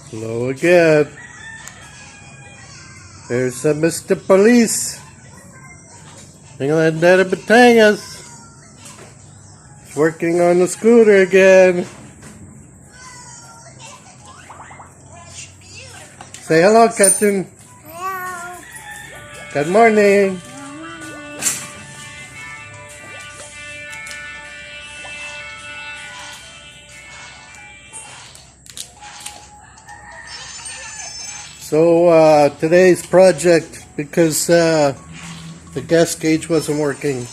Hello again. There's Mr. Police. Dingalan Dan Batangas. Working on the scooter again. Say hello, Captain. Hello. Good morning. So today's project, because the gas gauge wasn't working,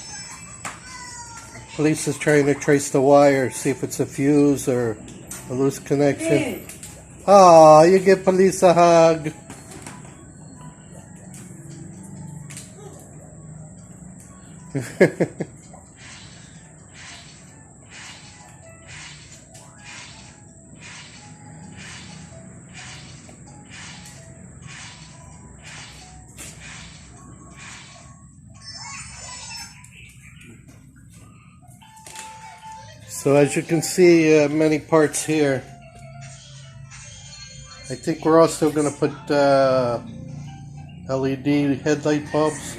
police is trying to trace the wire, see if it's a fuse or a loose connection. Oh, you give police a hug. So as you can see, many parts here. I think we're also going to put LED headlight bulbs.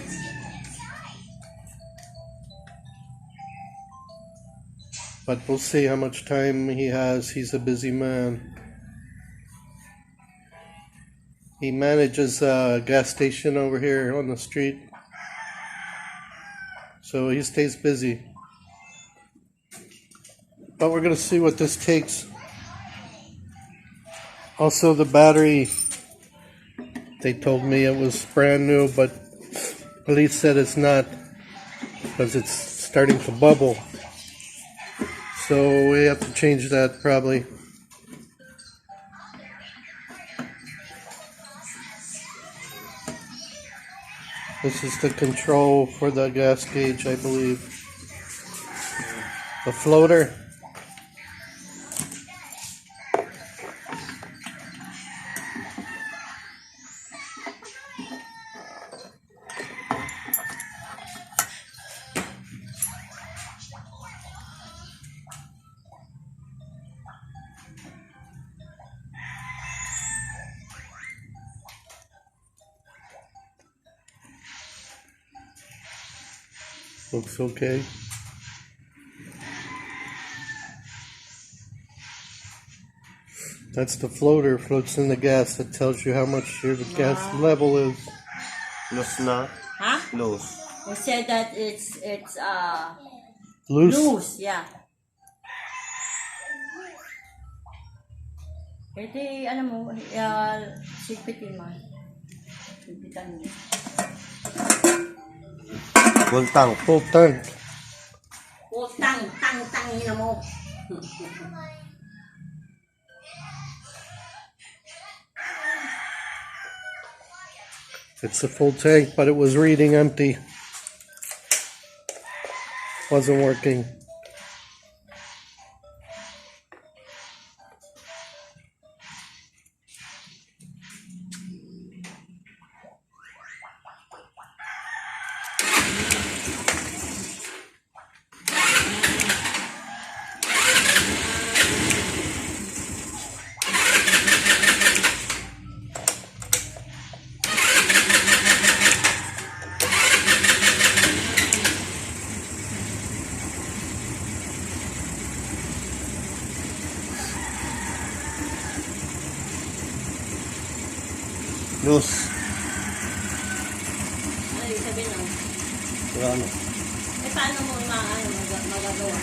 But we'll see how much time he has. He's a busy man. He manages a gas station over here on the street. So he stays busy. But we're going to see what this takes. Also, the battery, they told me it was brand new, but police said it's not because it's starting to bubble. So we have to change that probably. This is the control for the gas gauge, I believe. The floater. Looks okay. That's the floater, floats in the gas. That tells you how much your gas level is. Loose na? Huh? Loose. They said that it's Loose? loose, yeah. Ito, ano mo, sigpitin mo. Sigpitan mo. Full tank. Full tank. Tang mo. It's a full tank, but it was reading empty. Wasn't working. Loose. Ano yung sabihin nun? Pero ano? Paano mo magagawa?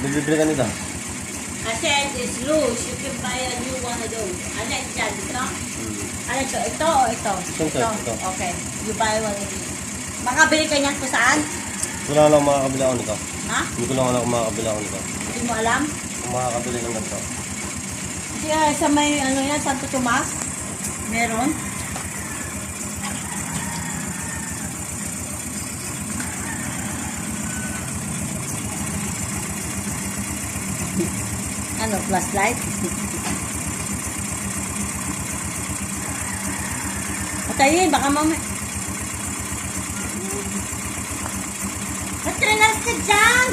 Bibili ka nito? I said it's loose. You can buy a new one of those. Ano yan dyan? Ito? Ano ito? Ito o ito? Ito. Okay. You buy one of these. Makabili ka niyan kung saan? Wala lang makakabila ako nito. Ha? Hindi ko lang alam kung makakabila ako nito. Hindi mo alam? Kung makakabili ng ganito. Kaya sa may ano yan, Santo Tomas? Meron? Ano, flashlight? Patayin, baka mamay. Matrinas ka dyan!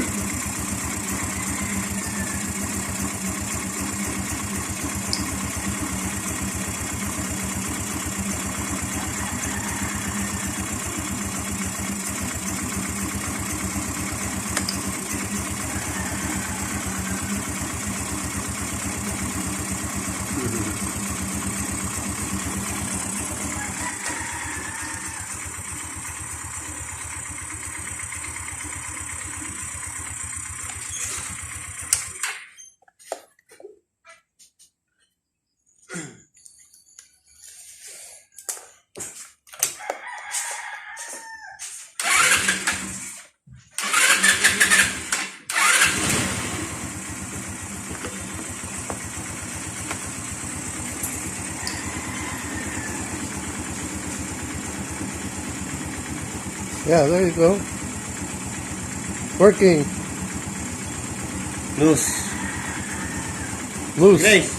Yeah, there you go. Working. Loose. Loose. Grace.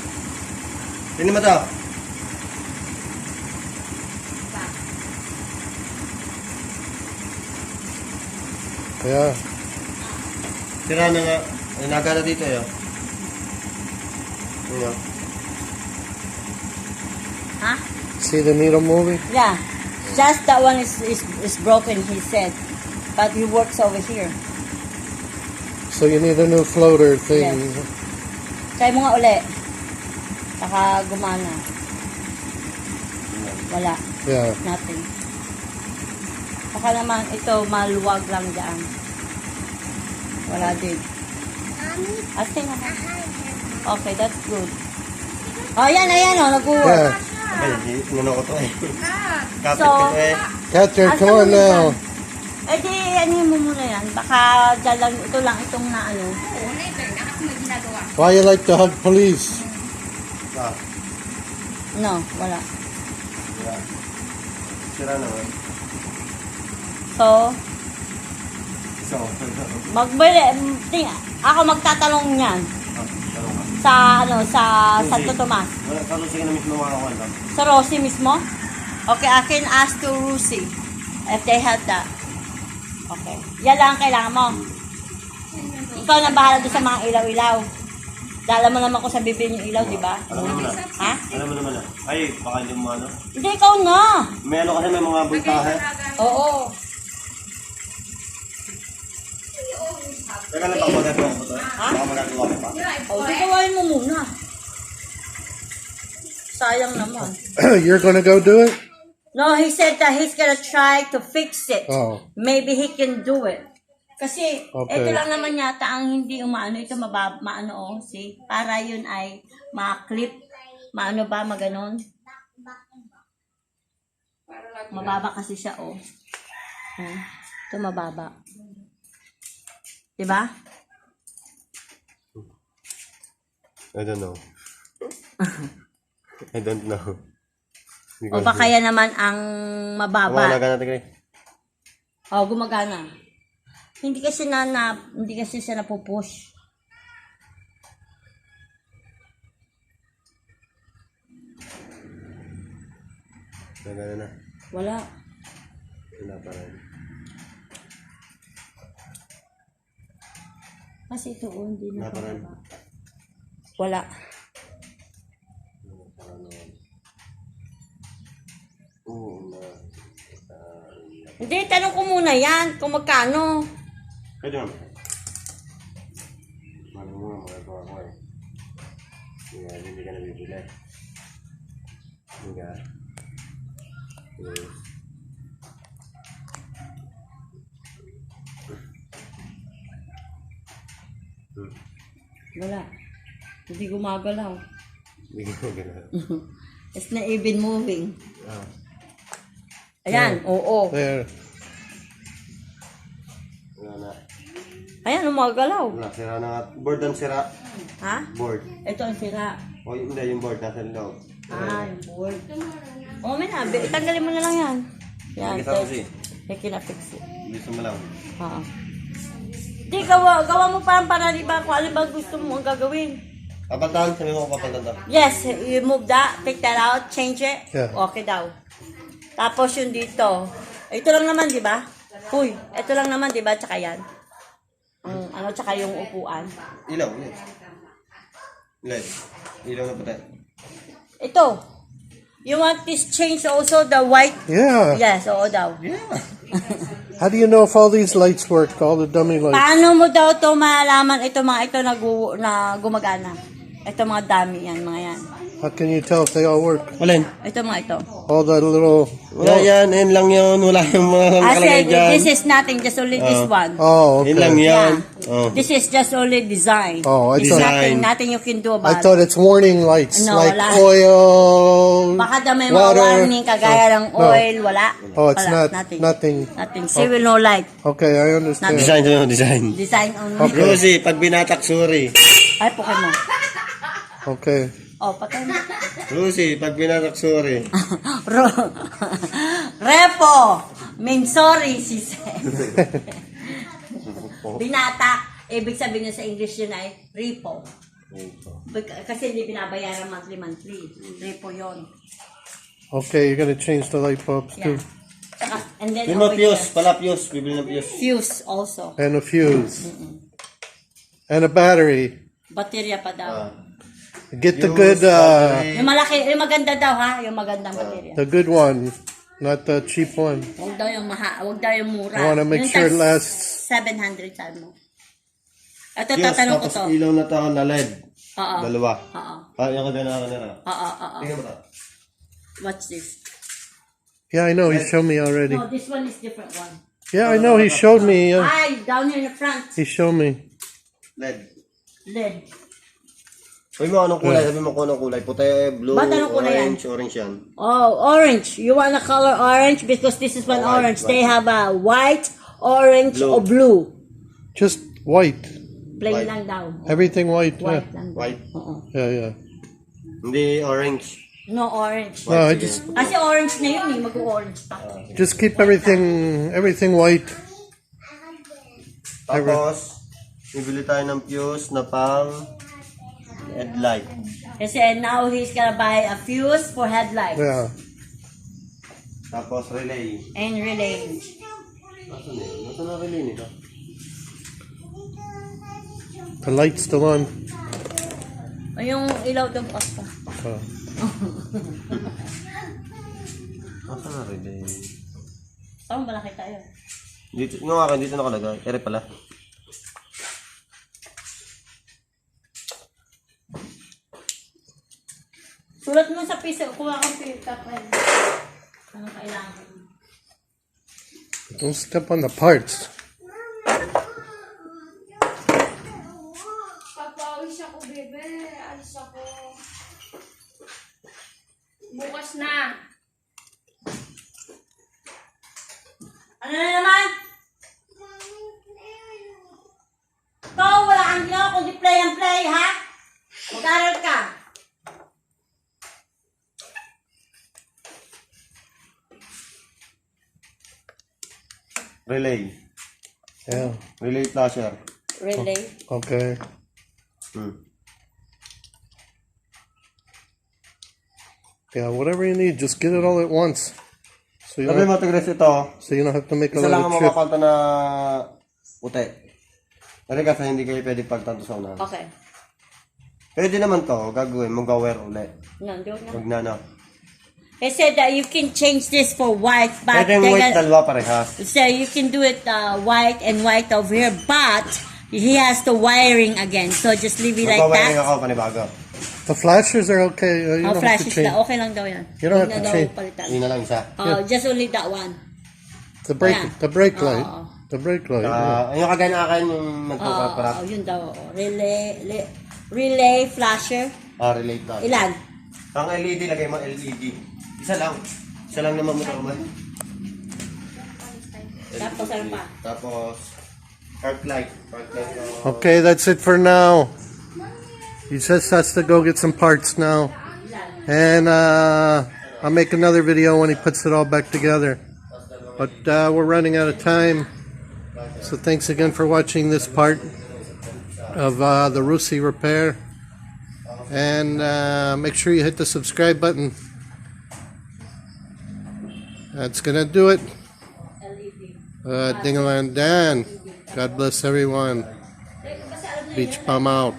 Tingnan mo to. Yeah. Tira na nga. Ay, nagana dito yun. Tingnan. Huh? See the needle moving? Yeah. Just that one is broken, he said. But he works over here. So you need a new floater thing. Yes. Try mo nga uli. Saka gumana. Wala. Yeah. Nothing. Saka naman ito maluwag lang dyan. Wala din. Ate na. Okay, that's good. Oh, yan, ayan, oh, nag-work. Yeah. Ay, inano ko to eh. Kapit So, ko to eh. Catcher, Asa come on mo now. Eh di, ano mo muna yan? Baka dyan lang, ito lang itong na ano. Why you like to hug police? Ah, No, wala. yeah. Tira na nga. So, So, magbili, ako magtatanong niyan tanong ka. sa, ano, sa Santo Tomas. Wala, kalo sige na mismo mga kawan. Sa Rusi mismo? Okay, I can ask to Rusi if they have that. Okay. Yan lang ang kailangan mo. Ikaw na bahala doon sa mga ilaw-ilaw. Dala mo naman kung sa bibili yung ilaw, di ba? Alam mo naman Ha? Alam mo naman Ay, baka hindi mo ano. Hindi, ikaw na. May ano kasi may mga bultahe. Oo. Teka lang, baka magagawa ko to eh. Ha? Baka magagawa ko pa. O, di gawain mo muna. Sayang naman. You're gonna go do it? No, he said that he's gonna try to fix it. Oh. Maybe he can do it. Kasi, Okay. ito lang naman yata ang hindi umaano. Ito maano, oh, see? Para yun ay ma-clip. Maano ba, maganon? Mababa kasi siya, oh. Ito mababa. Diba? I don't know. I don't know. O baka yan naman ang mababa. Gumagana natin kayo. Oh, gumagana. Hindi kasi hindi kasi siya napupush. Gagana na. Wala. Wala pa rin. Kasi ito, oh, hindi na Wala pa rin. Wala. Oo na. Hindi, tanong ko muna yan kung magkano. Pwede naman. Malang mo nga magagawa ko eh. Hindi ka nabibili. Hindi ka. Wala. Hindi gumagalaw. Hindi ka magagawa. It's not even moving. Ah. Ayan, oo. There. Wala na. Ayan, umagalaw. Wala, sira na nga. Board ang sira. Ha? Board. Ito ang sira. O hindi, yung board nasa loob. Ah, yung board. Oh, may nabi. Tanggalin mo na lang yan. Yan. Nakita ko siya. May kinafix it. Gusto mo lang. Oo. Di, gawa mo pa para di ba kung ano ba gusto mo ang gagawin. Papaltan, sabi mo ko papaltan to. Yes, you move that, take that out, change it. Yeah. Okay daw. Tapos yung dito. Ito lang naman, di ba? Uy, ito lang naman, di ba? Tsaka yan. Ano, tsaka yung upuan. Ilaw, ilaw. Ilaw. Ilaw na puti. Ito. You want this change also the white? Yeah. Yes, oo daw. How do you know if all these lights work? All the dummy lights? Paano mo daw to malalaman ito mga ito na gumagana? Ito mga dami yan, mga yan. How can you tell if they all work? Alin? Ito mga ito. All the little... Wala yan, yun lang yun. Wala yung mga I nakalagay said, dyan. this is nothing, just only this one. Oh, Yun lang okay. yan. Yeah. Oh. This is just only design. Oh, I It's thought- nothing you can do I about it. thought it's warning lights, No, like wala. oil, Baka daw may mga water. warning kagaya ng No. oil, wala. Oh, it's Wala, not, nothing. nothing. Nothing. See will no light. Okay, I understand. Design sa'yo, design. Design only. Okay. Rusi, pag binatak, sorry. Ay, Pokemon. Okay. Oh, patay mo. Rusi, pag binatak, sorry. Repo. mean sorry, she said. Binata, ibig sabihin niya sa English yun ay repo. Kasi hindi binabayaran monthly. Repo yun. Okay, you're gonna change the light bulbs too. Saka, and then Yung mga over fuse, here, pala fuse, bibili na fuse. fuse also. And a fuse. And a battery. Baterya pa daw. Get the Fuse, good, battery. Yung malaki, yung maganda daw ha, yung magandang baterya. the good one, not the cheap one. Huwag daw yung wag daw yung mura. I wanna make Yung sure it tag lasts. 700 sabi mo. Ito, Fuse, tatanong ko tapos to. ilaw na tao na LED. Oo. Dalawa. Oo. Yung kagana ka na. Oo. Tingnan mo ta. What's this? Yeah, I know, he showed me already. No, this one is different one. Yeah, I know, he showed me. Ay, down here in the front. He showed me. LED. LED. Sabi mo anong kulay, sabi mo kung anong kulay. Puti, blue, Ba't anong kulay yan? orange yan. Oh, orange. You want a color orange? Because this is one White, orange. white. They have a white, orange, Blue. or blue. Just white. Plain White. lang daw. Everything white, White yeah. lang daw. White. Oo. Yeah. Hindi orange. No orange. No, I just Kasi orange na yun eh. Mag-orange pa. keep everything white. Tapos, bibili tayo ng fuse na pang headlight. Kasi now he's gonna buy a fuse for headlight. Yeah. Tapos relay. And relay. Nasaan na yun? Nasaan na relay nito? The light's still on. O yung ilaw doon pa. Nasaan na relay? Saan ba nakita yun? Dito, yung akin, dito nakalagay. Ere pala. Sulat mo sa piso. Kuha kang piso. Ano kailangan? Don't step on the parts. Papawis ako, bebe. Alis ako. Bukas na. Ano na naman? Ikaw, wala kang ginawa kundi play and play, ha? Mag-aral ka. Relay. Yeah. Relay flasher. Relay. Okay. Yeah, whatever you need, just get it all at once. So you Sabi don't, mo, tigres ito. so you don't have to make a Isa lang lot ang of trip. mapapalta na puti. Kasi kasi hindi kayo pwede pagtanto sa unahan. Okay. Pwede naman to, gagawin mo gawer ulit. No, don't know. Huwag na na. They said that you can change this for white, but Pwede yung they're white gonna- dalawa parehas. so you can do it white and white over here, but he has the wiring again. So just leave it like Magpawiring that. ako, panibago. The flashers are okay. You Oh, don't have to flashes change. na. Okay lang daw yan. You don't have Huwag to na daw change. palitan. Yun na lang isa. Just only that one. The brake, Yeah. the brake light, Oo. the brake light. yeah. Yung kagaya na akin, yung nagpaparat. Yun daw. Relay flasher. Relay flasher. Ilan? Ang LED, lagay mo LED. Isa lang. Isa lang naman mo naman. Tapos ano pa? Tapos, arc light. Arc light. Okay, that's it for now. He just has to go get some parts now, and I'll make another video when he puts it all back together. But we're running out of time, so thanks again for watching this part of the Rusi repair, and make sure you hit the subscribe button. That's gonna do it. Dingalan Dan. God bless everyone. Beach Bum out.